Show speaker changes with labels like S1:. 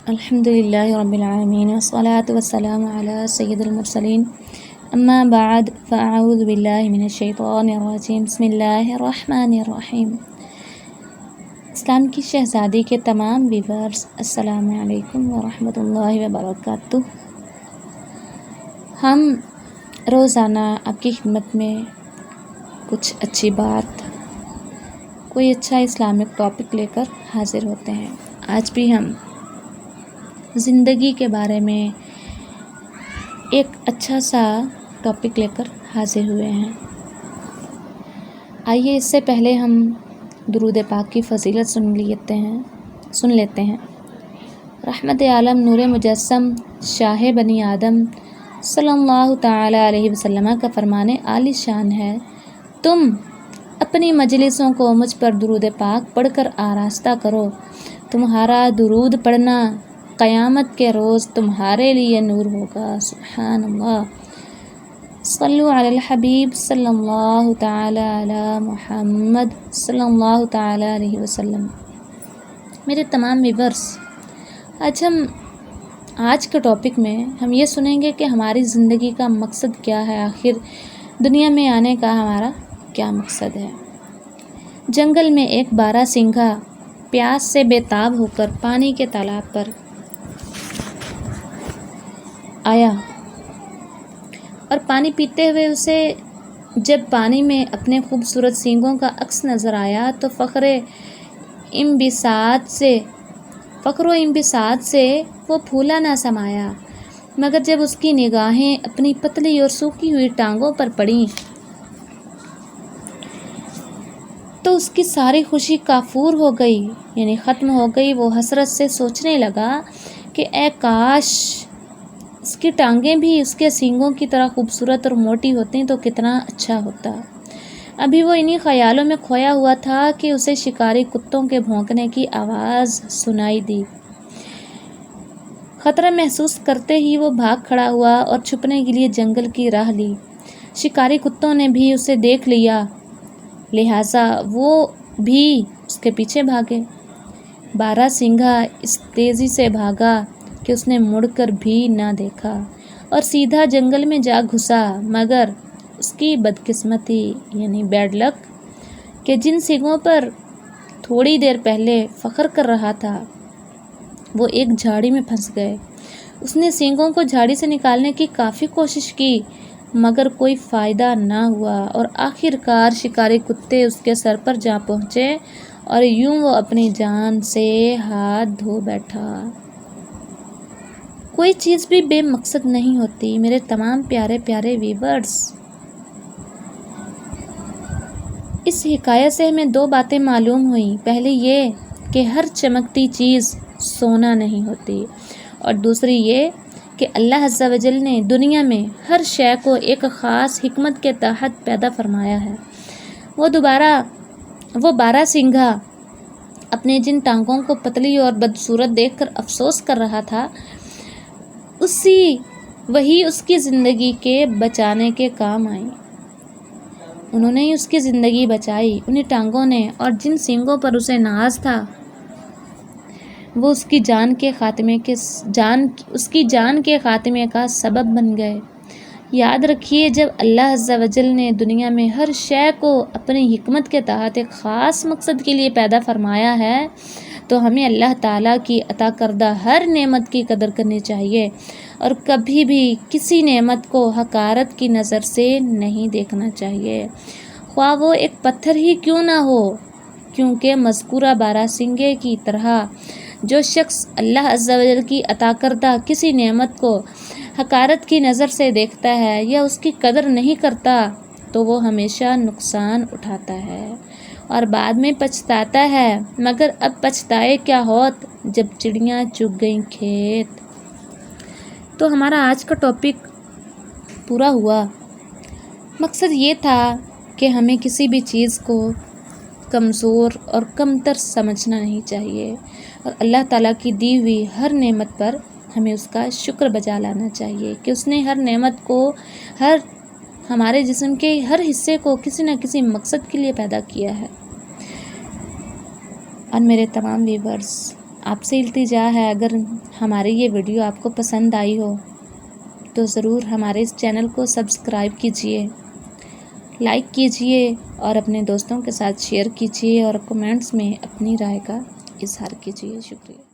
S1: الحمد للہ رب العالمین والصلاة والسلام علی سید المرسلین اما بعد فاعوذ باللہ من الشیطان الرجیم بسم اللہ الرحمن الرحیم۔ اسلام کی شہزادی کے تمام ویورز السلام علیکم ورحمۃ اللہ وبرکاتہ۔ ہم روزانہ آپ کی خدمت میں کچھ اچھی بات، کوئی اچھا اسلامک ٹاپک لے کر حاضر ہوتے ہیں۔ آج بھی ہم زندگی کے بارے میں ایک اچھا سا ٹاپک لے کر حاضر ہوئے ہیں۔ آئیے اس سے پہلے ہم درود پاک کی فضیلت سن لیتے ہیں۔ رحمت عالم نور مجسم شاہ بنی آدم صلی اللہ تعالی علیہ وسلم کا فرمان عالی شان ہے، تم اپنی مجلسوں کو مجھ پر درود پاک پڑھ کر آراستہ کرو، تمہارا درود پڑھنا قیامت کے روز تمہارے لیے نور ہوگا۔ سبحان اللہ۔ صلو علی الحبیب صلی اللہ تعالی علی محمد صلی اللہ تعالی علیہ وسلم۔ میرے تمام ویورز، آج کے ٹاپک میں ہم یہ سنیں گے کہ ہماری زندگی کا مقصد کیا ہے، آخر دنیا میں آنے کا ہمارا کیا مقصد ہے۔ جنگل میں ایک بارہ سنگھا پیاس سے بے تاب ہو کر پانی کے تالاب پر آیا اور پانی پیتے ہوئے اسے جب پانی میں اپنے خوبصورت سینگوں کا عکس نظر آیا تو فخر و انبساط سے وہ پھولا نہ سمایا، مگر جب اس کی نگاہیں اپنی پتلی اور سوکھی ہوئی ٹانگوں پر پڑیں تو اس کی ساری خوشی کافور ہو گئی، یعنی ختم ہو گئی۔ وہ حسرت سے سوچنے لگا کہ اے کاش اس کی ٹانگیں بھی اس کے سینگوں کی طرح خوبصورت اور موٹی ہوتی تو کتنا اچھا ہوتا۔ ابھی وہ انہی خیالوں میں کھویا ہوا تھا کہ اسے شکاری کتوں کے بھونکنے کی آواز سنائی دی۔ خطرہ محسوس کرتے ہی وہ بھاگ کھڑا ہوا اور چھپنے کے لیے جنگل کی راہ لی۔ شکاری کتوں نے بھی اسے دیکھ لیا، لہٰذا وہ بھی اس کے پیچھے بھاگے۔ بارہ سنگھا اس تیزی سے بھاگا کہ اس نے مڑ کر بھی نہ دیکھا اور سیدھا جنگل میں جا گھسا، مگر اس کی بدقسمتی یعنی بیڈ لک کہ جن سنگوں پر تھوڑی دیر پہلے فخر کر رہا تھا وہ ایک جھاڑی میں پھنس گئے۔ اس نے سینگوں کو جھاڑی سے نکالنے کی کافی کوشش کی مگر کوئی فائدہ نہ ہوا اور آخر کار شکاری کتے اس کے سر پر جا پہنچے اور یوں وہ اپنی جان سے ہاتھ دھو بیٹھا۔ کوئی چیز بھی بے مقصد نہیں ہوتی میرے تمام پیارے پیارے ویورز۔ اس حکایت سے ہمیں دو باتیں معلوم ہوئیں، پہلی یہ کہ ہر چمکتی چیز سونا نہیں ہوتی، اور دوسری یہ کہ اللہ عز و جل نے دنیا میں ہر شے کو ایک خاص حکمت کے تحت پیدا فرمایا ہے۔ وہ بارہ سنگھا اپنے جن ٹانگوں کو پتلی اور بدصورت دیکھ کر افسوس کر رہا تھا، وہی اس کی زندگی کے بچانے کے کام آئیں۔ انہوں نے ہی اس کی زندگی بچائی، انہیں ٹانگوں نے، اور جن سینگوں پر اسے ناز تھا وہ اس کی جان کے خاتمے کا سبب بن گئے۔ یاد رکھیے، جب اللہ عز و جل نے دنیا میں ہر شے کو اپنی حکمت کے تحت ایک خاص مقصد کے لیے پیدا فرمایا ہے تو ہمیں اللہ تعالیٰ کی عطا کردہ ہر نعمت کی قدر کرنی چاہیے اور کبھی بھی کسی نعمت کو حقارت کی نظر سے نہیں دیکھنا چاہیے، خواہ وہ ایک پتھر ہی کیوں نہ ہو، کیونکہ مذکورہ بارہ سنگھے کی طرح جو شخص اللہ عز و جل کی عطا کردہ کسی نعمت کو حقارت کی نظر سے دیکھتا ہے یا اس کی قدر نہیں کرتا تو وہ ہمیشہ نقصان اٹھاتا ہے اور بعد میں پچھتاتا ہے، مگر اب پچھتائے کیا ہوت جب چڑیاں چگ گئیں کھیت۔ تو ہمارا آج کا ٹاپک پورا ہوا۔ مقصد یہ تھا کہ ہمیں کسی بھی چیز کو کمزور اور کمتر سمجھنا نہیں چاہیے اور اللہ تعالیٰ کی دی ہوئی ہر نعمت پر ہمیں اس کا شکر بجا لانا چاہیے کہ اس نے ہر نعمت کو، ہمارے جسم کے ہر حصے کو کسی نہ کسی مقصد کے لیے پیدا کیا ہے۔ اور میرے تمام ویورز، آپ سے التجا ہے اگر ہماری یہ ویڈیو آپ کو پسند آئی ہو تو ضرور ہمارے اس چینل کو سبسکرائب کیجیے، لائک کیجیے اور اپنے دوستوں کے ساتھ شیئر کیجیے اور کمنٹس میں اپنی رائے کا اظہار کیجیے۔ شکریہ۔